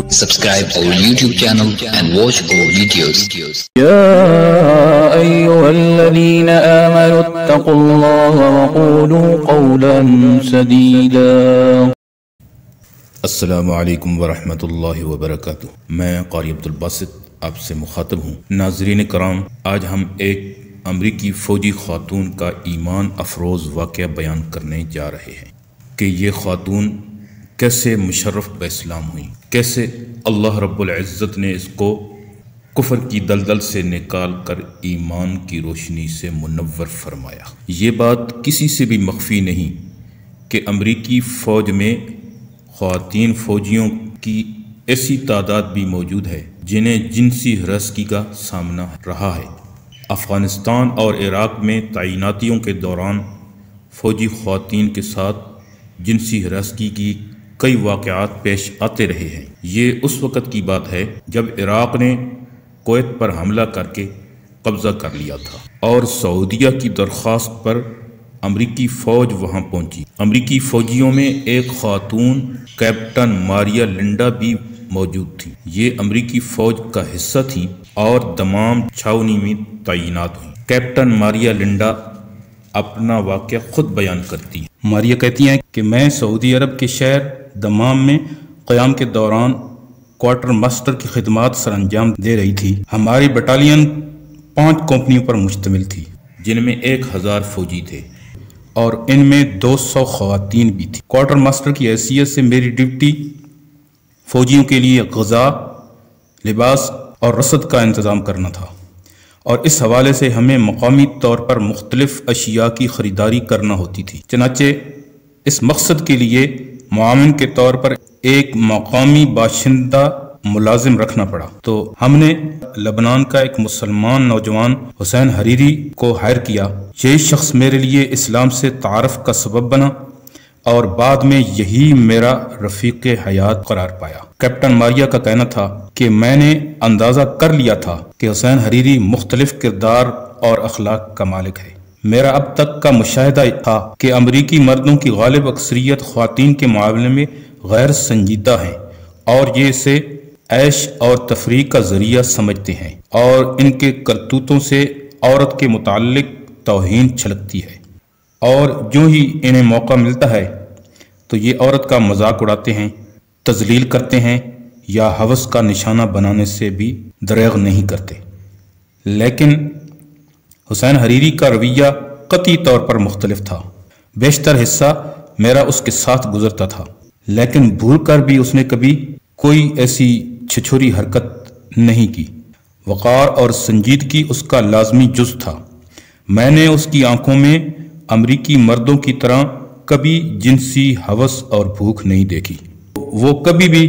Subscribe our YouTube channel and watch our videos. يا أيها الذين آمنوا اتقوا الله وقولوا قولا سديدا. السلام علیکم ورحمۃ اللہ وبرکاتہ۔ میں قاری عبدالباسط آپ سے مخاطب ہوں۔ ناظرین کرام، آج ہم ایک امریکی فوجی خاتون کا ایمان افروز واقعہ بیان کرنے جا رہے ہیں کہ یہ خاتون کیسے مشرف باسلام ہوئی، کیسے اللہ رب العزت نے اس کو کفر کی دلدل سے نکال کر ایمان کی روشنی سے منور فرمایا۔ یہ بات کسی سے بھی مخفی نہیں کہ امریکی فوج میں خواتین فوجیوں کی ایسی تعداد بھی موجود ہے جنہیں جنسی ہراسگی کا سامنا رہا ہے۔ افغانستان اور عراق میں تعیناتیوں کے دوران فوجی خواتین کے ساتھ جنسی ہراسگی کی کئی واقعات پیش آتے رہے ہیں۔ یہ اس وقت کی بات ہے جب عراق نے کویت پر حملہ کر کے قبضہ کر لیا تھا اور سعودیہ کی درخواست پر امریکی فوج وہاں پہنچی۔ امریکی فوجیوں میں ایک خاتون کیپٹن ماریا لنڈا بھی موجود تھی۔ یہ امریکی فوج کا حصہ تھی اور دمام چھاونی میں تعینات ہوئی۔ کیپٹن ماریا لنڈا اپنا واقعہ خود بیان کرتی ہیں۔ ماریا کہتی ہیں کہ میں سعودی عرب کے شہر دمام میں قیام کے دوران کوارٹر ماسٹر کی خدمات سر انجام دے رہی تھی۔ ہماری بٹالین 5 کمپنیوں پر مشتمل تھی جن میں 1000 فوجی تھے اور ان میں 200 خواتین بھی تھیں۔ کوارٹر ماسٹر کی حیثیت سے میری ڈیوٹی فوجیوں کے لیے غذا، لباس اور رسد کا انتظام کرنا تھا، اور اس حوالے سے ہمیں مقامی طور پر مختلف اشیاء کی خریداری کرنا ہوتی تھی۔ چنانچہ اس مقصد کے لیے معاون کے طور پر ایک مقامی باشندہ ملازم رکھنا پڑا، تو ہم نے لبنان کا ایک مسلمان نوجوان حسین حریری کو ہائر کیا۔ یہ شخص میرے لیے اسلام سے تعارف کا سبب بنا اور بعد میں یہی میرا رفیق حیات قرار پایا۔ کیپٹن ماریا کا کہنا تھا کہ میں نے اندازہ کر لیا تھا کہ حسین حریری مختلف کردار اور اخلاق کا مالک ہے۔ میرا اب تک کا مشاہدہ تھا کہ امریکی مردوں کی غالب اکثریت خواتین کے معاملے میں غیر سنجیدہ ہیں اور یہ اسے عیش اور تفریح کا ذریعہ سمجھتے ہیں، اور ان کے کرتوتوں سے عورت کے متعلق توہین چھلکتی ہے، اور جو ہی انہیں موقع ملتا ہے تو یہ عورت کا مذاق اڑاتے ہیں، تذلیل کرتے ہیں یا ہوس کا نشانہ بنانے سے بھی دریغ نہیں کرتے۔ لیکن حسین حریری کا رویہ قطعی طور پر مختلف تھا۔ بیشتر حصہ میرا اس کے ساتھ گزرتا تھا، لیکن بھول کر بھی اس نے کبھی کوئی ایسی چھچوری حرکت نہیں کی۔ وقار اور سنجیدگی اس کا لازمی جز تھا۔ میں نے اس کی آنکھوں میں امریکی مردوں کی طرح کبھی جنسی ہوس اور بھوک نہیں دیکھی۔ وہ کبھی بھی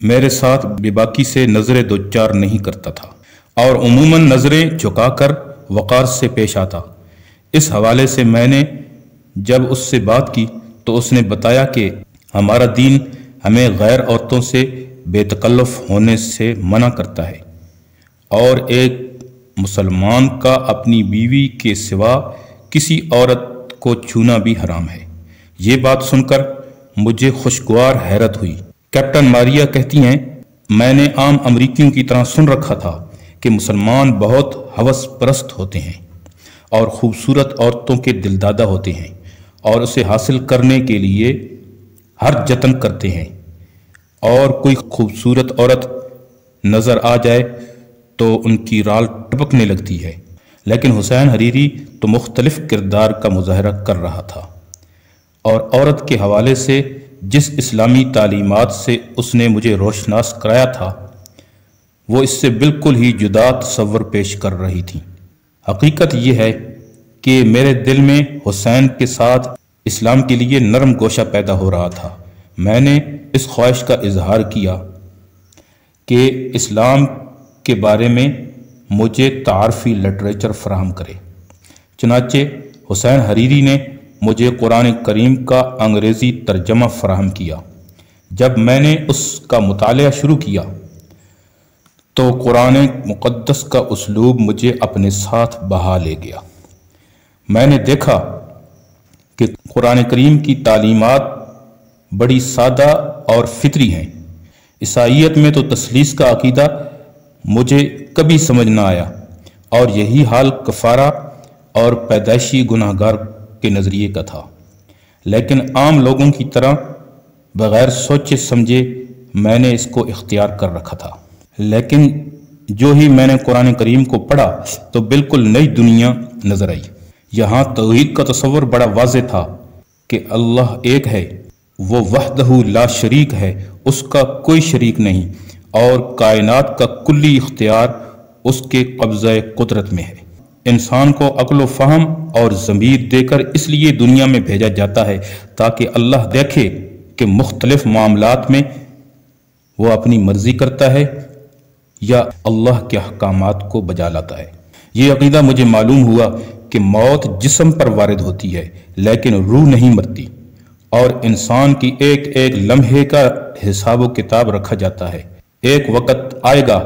میرے ساتھ بے باکی سے نظریں دوچار نہیں کرتا تھا اور عموماً نظریں جھکا کر وقار سے پیش آتا۔ اس حوالے سے میں نے جب اس سے بات کی تو اس نے بتایا کہ ہمارا دین ہمیں غیر عورتوں سے بے تکلف ہونے سے منع کرتا ہے، اور ایک مسلمان کا اپنی بیوی کے سوا کسی عورت کو چھونا بھی حرام ہے۔ یہ بات سن کر مجھے خوشگوار حیرت ہوئی۔ کیپٹن ماریا کہتی ہیں، میں نے عام امریکیوں کی طرح سن رکھا تھا کہ مسلمان بہت ہوس پرست ہوتے ہیں اور خوبصورت عورتوں کے دلدادہ ہوتے ہیں اور اسے حاصل کرنے کے لیے ہر جتن کرتے ہیں، اور کوئی خوبصورت عورت نظر آ جائے تو ان کی رال ٹپکنے لگتی ہے۔ لیکن حسین حریری تو مختلف کردار کا مظاہرہ کر رہا تھا، اور عورت کے حوالے سے جس اسلامی تعلیمات سے اس نے مجھے روشناس کرایا تھا وہ اس سے بالکل ہی جدا تصور پیش کر رہی تھی۔ حقیقت یہ ہے کہ میرے دل میں حسین کے ساتھ اسلام کے لیے نرم گوشہ پیدا ہو رہا تھا۔ میں نے اس خواہش کا اظہار کیا کہ اسلام کے بارے میں مجھے تعارفی لٹریچر فراہم کرے۔ چنانچہ حسین حریری نے مجھے قرآن کریم کا انگریزی ترجمہ فراہم کیا۔ جب میں نے اس کا مطالعہ شروع کیا تو قرآن مقدس کا اسلوب مجھے اپنے ساتھ بہا لے گیا۔ میں نے دیکھا کہ قرآن کریم کی تعلیمات بڑی سادہ اور فطری ہیں۔ عیسائیت میں تو تثلیث کا عقیدہ مجھے کبھی سمجھ نہ آیا، اور یہی حال کفارہ اور پیدائشی گناہ گار کے نظریے کا تھا، لیکن عام لوگوں کی طرح بغیر سوچے سمجھے میں نے اس کو اختیار کر رکھا تھا۔ لیکن جو ہی میں نے قرآن کریم کو پڑھا تو بالکل نئی دنیا نظر آئی۔ یہاں توحید کا تصور بڑا واضح تھا کہ اللہ ایک ہے، وہ وحدہ لا شریک ہے، اس کا کوئی شریک نہیں، اور کائنات کا کلی اختیار اس کے قبضہ قدرت میں ہے۔ انسان کو عقل و فہم اور ضمیر دے کر اس لیے دنیا میں بھیجا جاتا ہے تاکہ اللہ دیکھے کہ مختلف معاملات میں وہ اپنی مرضی کرتا ہے یا اللہ کے احکامات کو بجا لاتا ہے۔ یہ عقیدہ مجھے معلوم ہوا کہ موت جسم پر وارد ہوتی ہے لیکن روح نہیں مرتی، اور انسان کی ایک ایک لمحے کا حساب و کتاب رکھا جاتا ہے۔ ایک وقت آئے گا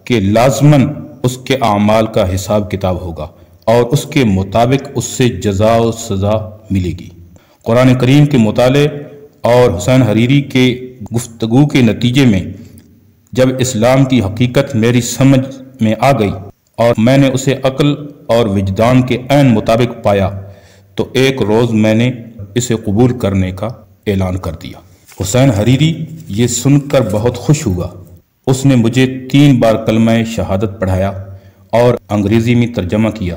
کہ لازماً اس کے اعمال کا حساب کتاب ہوگا اور اس کے مطابق اس سے جزا و سزا ملے گی۔ قرآن کریم کے مطالعے اور حسین حریری کے گفتگو کے نتیجے میں جب اسلام کی حقیقت میری سمجھ میں آ گئی اور میں نے اسے عقل اور وجدان کے عین مطابق پایا تو ایک روز میں نے اسے قبول کرنے کا اعلان کر دیا۔ حسین حریری یہ سن کر بہت خوش ہوا۔ اس نے مجھے 3 بار کلمہ شہادت پڑھایا اور انگریزی میں ترجمہ کیا۔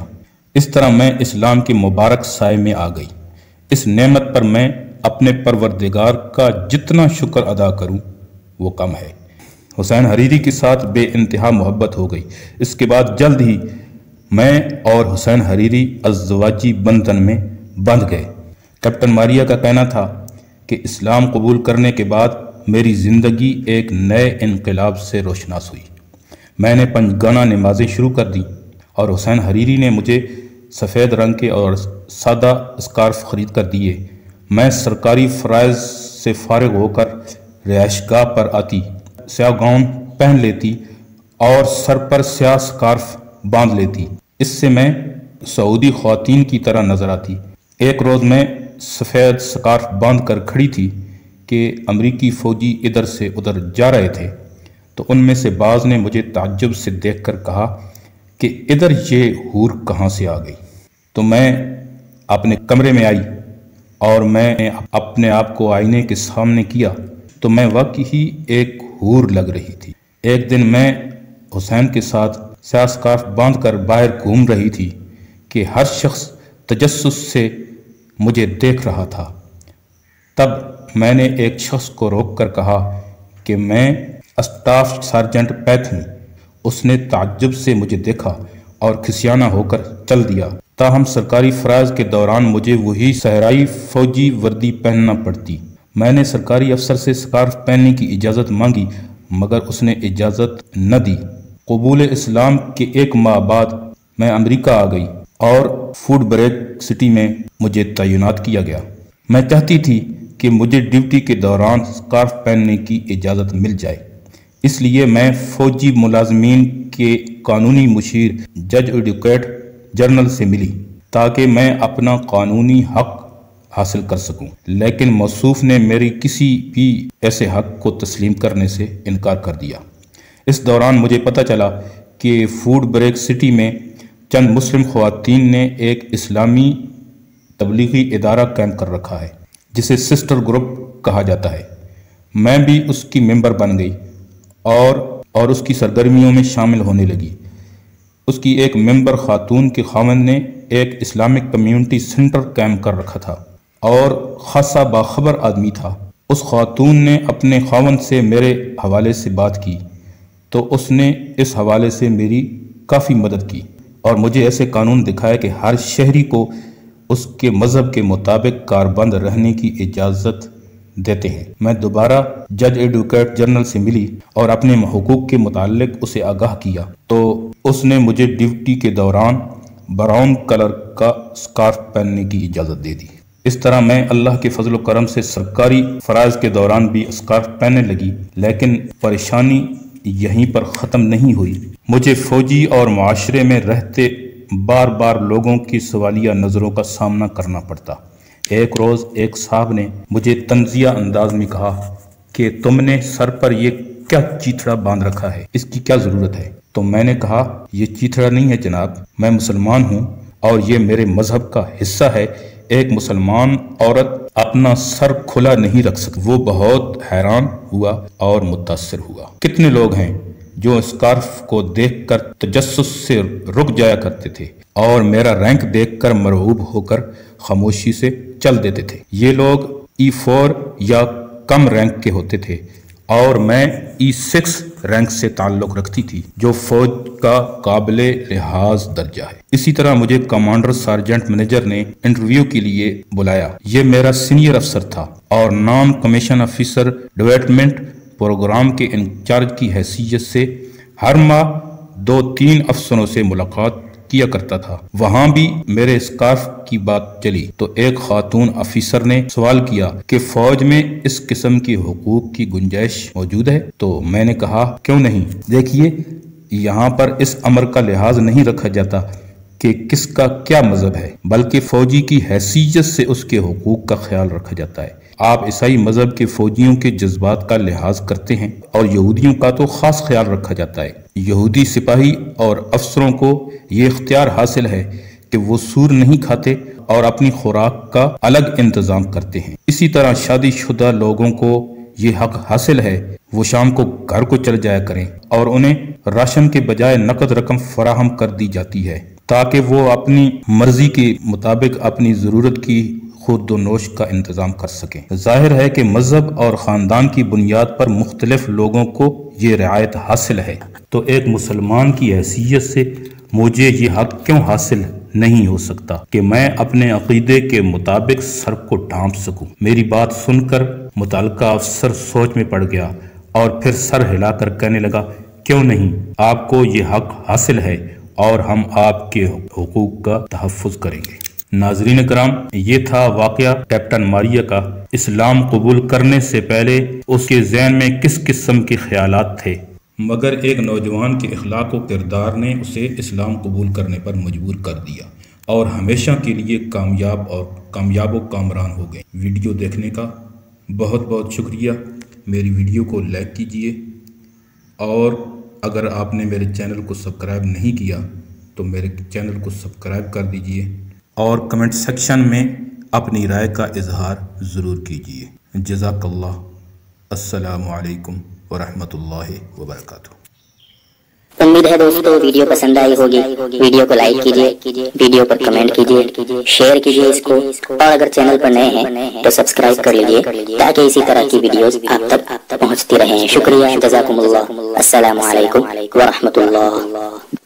اس طرح میں اسلام کے مبارک سائے میں آ گئی۔ اس نعمت پر میں اپنے پروردگار کا جتنا شکر ادا کروں وہ کم ہے۔ حسین حریری کے ساتھ بے انتہا محبت ہو گئی۔ اس کے بعد جلد ہی میں اور حسین حریری ازدواجی بندھن میں بندھ گئے۔ کیپٹن ماریا کا کہنا تھا کہ اسلام قبول کرنے کے بعد میری زندگی ایک نئے انقلاب سے روشناس ہوئی۔ میں نے 5 گانا نمازیں شروع کر دیں اور حسین حریری نے مجھے سفید رنگ کے اور سادہ اسکارف خرید کر دیے۔ میں سرکاری فرائض سے فارغ ہو کر رہائش گاہ پر آتی، سیاہ گاؤن پہن لیتی اور سر پر سیاہ اسکارف باندھ لیتی۔ اس سے میں سعودی خواتین کی طرح نظر آتی۔ ایک روز میں سفید اسکارف باندھ کر کھڑی تھی کہ امریکی فوجی ادھر سے ادھر جا رہے تھے، تو ان میں سے بعض نے مجھے تعجب سے دیکھ کر کہا کہ ادھر یہ حور کہاں سے آ گئی؟ تو میں اپنے کمرے میں آئی اور میں نے اپنے آپ کو آئینے کے سامنے کیا تو میں واقعی ایک حور لگ رہی تھی۔ ایک دن میں حسین کے ساتھ سیاہ اسکارف باندھ کر باہر گھوم رہی تھی کہ ہر شخص تجسس سے مجھے دیکھ رہا تھا۔ تب میں نے ایک شخص کو روک کر کہا کہ میں اسٹاف سارجنٹ پیتھ ہوں۔ اس نے تعجب سے مجھے دیکھا اور کھسیانہ ہو کر چل دیا۔ تاہم سرکاری فرائض کے دوران مجھے وہی صحرائی فوجی وردی پہننا پڑتی۔ میں نے سرکاری افسر سے اسکارف پہننے کی اجازت مانگی مگر اس نے اجازت نہ دی۔ قبول اسلام کے 1 ماہ بعد میں امریکہ آ گئی اور فوڈ بریک سٹی میں مجھے تعینات کیا گیا۔ میں چاہتی تھی کہ مجھے ڈیوٹی کے دوران اسکارف پہننے کی اجازت مل جائے، اس لیے میں فوجی ملازمین کے قانونی مشیر جج ایڈوکیٹ جنرل سے ملی تاکہ میں اپنا قانونی حق حاصل کر سکوں، لیکن موصوف نے میری کسی بھی ایسے حق کو تسلیم کرنے سے انکار کر دیا۔ اس دوران مجھے پتہ چلا کہ فوڈ بریک سٹی میں چند مسلم خواتین نے ایک اسلامی تبلیغی ادارہ قائم کر رکھا ہے جسے سسٹر گروپ کہا جاتا ہے۔ میں بھی اس کی ممبر بن گئی اور اس کی سرگرمیوں میں شامل ہونے لگی۔ اس کی ایک ممبر خاتون کے خاوند نے ایک اسلامک کمیونٹی سینٹر قائم کر رکھا تھا اور خاصا باخبر آدمی تھا۔ اس خاتون نے اپنے خاوند سے میرے حوالے سے بات کی تو اس نے اس حوالے سے میری کافی مدد کی اور مجھے ایسے قانون دکھائے کہ ہر شہری کو اس کے مذہب کے مطابق کاربند رہنے کی اجازت دیتے ہیں۔ میں دوبارہ جج ایڈوکیٹ جنرل سے ملی اور اپنے حقوق کے متعلق اسے آگاہ کیا تو اس نے مجھے ڈیوٹی کے دوران براؤن کلر کا سکارف پہننے کی اجازت دے دی۔ اس طرح میں اللہ کے فضل و کرم سے سرکاری فرائض کے دوران بھی سکارف پہننے لگی، لیکن پریشانی یہیں پر ختم نہیں ہوئی۔ مجھے فوجی اور معاشرے میں رہتے بار بار لوگوں کی سوالیہ نظروں کا سامنا کرنا پڑتا۔ ایک روز ایک صاحب نے مجھے طنزیہ انداز میں کہا کہ تم نے سر پر یہ کیا چیتڑا باندھ رکھا ہے، اس کی کیا ضرورت ہے؟ تو میں نے کہا یہ چیتڑا نہیں ہے جناب، میں مسلمان ہوں اور یہ میرے مذہب کا حصہ ہے، ایک مسلمان عورت اپنا سر کھلا نہیں رکھ سکتی۔ وہ بہت حیران ہوا اور متاثر ہوا۔ کتنے لوگ ہیں جو اسکارف کو دیکھ کر تجسس سے رک جایا کرتے تھے اور میرا رینک دیکھ کر مرعوب ہو کر خاموشی سے چل دیتے تھے۔ یہ لوگ E4 یا کم رینک کے ہوتے تھے اور میں E6 رینک سے تعلق رکھتی تھی، جو فوج کا قابل لحاظ درجہ ہے۔ اسی طرح مجھے کمانڈر سارجنٹ منیجر نے انٹرویو کے لیے بلایا۔ یہ میرا سینئر افسر تھا اور non commission officer development programme کے انچارج کی حیثیت سے ہر ماہ 2-3 افسروں سے ملاقات کیا کرتا تھا۔ وہاں بھی میرے اسکارف کی بات چلی تو ایک خاتون افیسر نے سوال کیا کہ فوج میں اس قسم کے حقوق کی گنجائش موجود ہے؟ تو میں نے کہا کیوں نہیں؟ دیکھیے، یہاں پر اس امر کا لحاظ نہیں رکھا جاتا کہ کس کا کیا مذہب ہے، بلکہ فوجی کی حیثیت سے اس کے حقوق کا خیال رکھا جاتا ہے۔ آپ عیسائی مذہب کے فوجیوں کے جذبات کا لحاظ کرتے ہیں اور یہودیوں کا تو خاص خیال رکھا جاتا ہے۔ یہودی سپاہی اور افسروں کو یہ اختیار حاصل ہے کہ وہ سور نہیں کھاتے اور اپنی خوراک کا الگ انتظام کرتے ہیں۔ اسی طرح شادی شدہ لوگوں کو یہ حق حاصل ہے وہ شام کو گھر کو چل جایا کریں اور انہیں راشن کے بجائے نقد رقم فراہم کر دی جاتی ہے تاکہ وہ اپنی مرضی کے مطابق اپنی ضرورت کی خود و نوش کا انتظام کر سکیں۔ ظاہر ہے کہ مذہب اور خاندان کی بنیاد پر مختلف لوگوں کو یہ رعایت حاصل ہے، تو ایک مسلمان کی حیثیت سے مجھے یہ حق کیوں حاصل نہیں ہو سکتا کہ میں اپنے عقیدے کے مطابق سر کو ڈھانپ سکوں؟ میری بات سن کر متعلقہ افسر سوچ میں پڑ گیا اور پھر سر ہلا کر کہنے لگا کیوں نہیں، آپ کو یہ حق حاصل ہے اور ہم آپ کے حقوق کا تحفظ کریں گے۔ ناظرین کرام، یہ تھا واقعہ کیپٹن ماریا کا۔ اسلام قبول کرنے سے پہلے اس کے ذہن میں کس قسم کے خیالات تھے، مگر ایک نوجوان کے اخلاق و کردار نے اسے اسلام قبول کرنے پر مجبور کر دیا اور ہمیشہ کے لیے کامیاب و کامران ہو گئے۔ ویڈیو دیکھنے کا بہت بہت شکریہ۔ میری ویڈیو کو لائک کیجئے اور اگر آپ نے میرے چینل کو سبسکرائب نہیں کیا تو میرے چینل کو سبسکرائب کر دیجئے اور کمنٹ سیکشن میں اپنی رائے کا اظہار ضرور کیجئے۔ جزاک اللہ۔ السلام علیکم ورحمۃ اللہ وبرکاتہ۔ امید ہے دوستو ویڈیو پسند آئی ہوگی۔ ویڈیو کو لائک کیجئے، ویڈیو پر کمنٹ کیجئے، شیئر کیجئے اس کو، اور اگر چینل پر نئے ہیں تو سبسکرائب کر لیجئے تاکہ اسی طرح کی ویڈیوز آپ تک پہنچتی رہیں۔ شکریہ، جزاکم اللہ۔ السلام علیکم ورحمۃ اللہ۔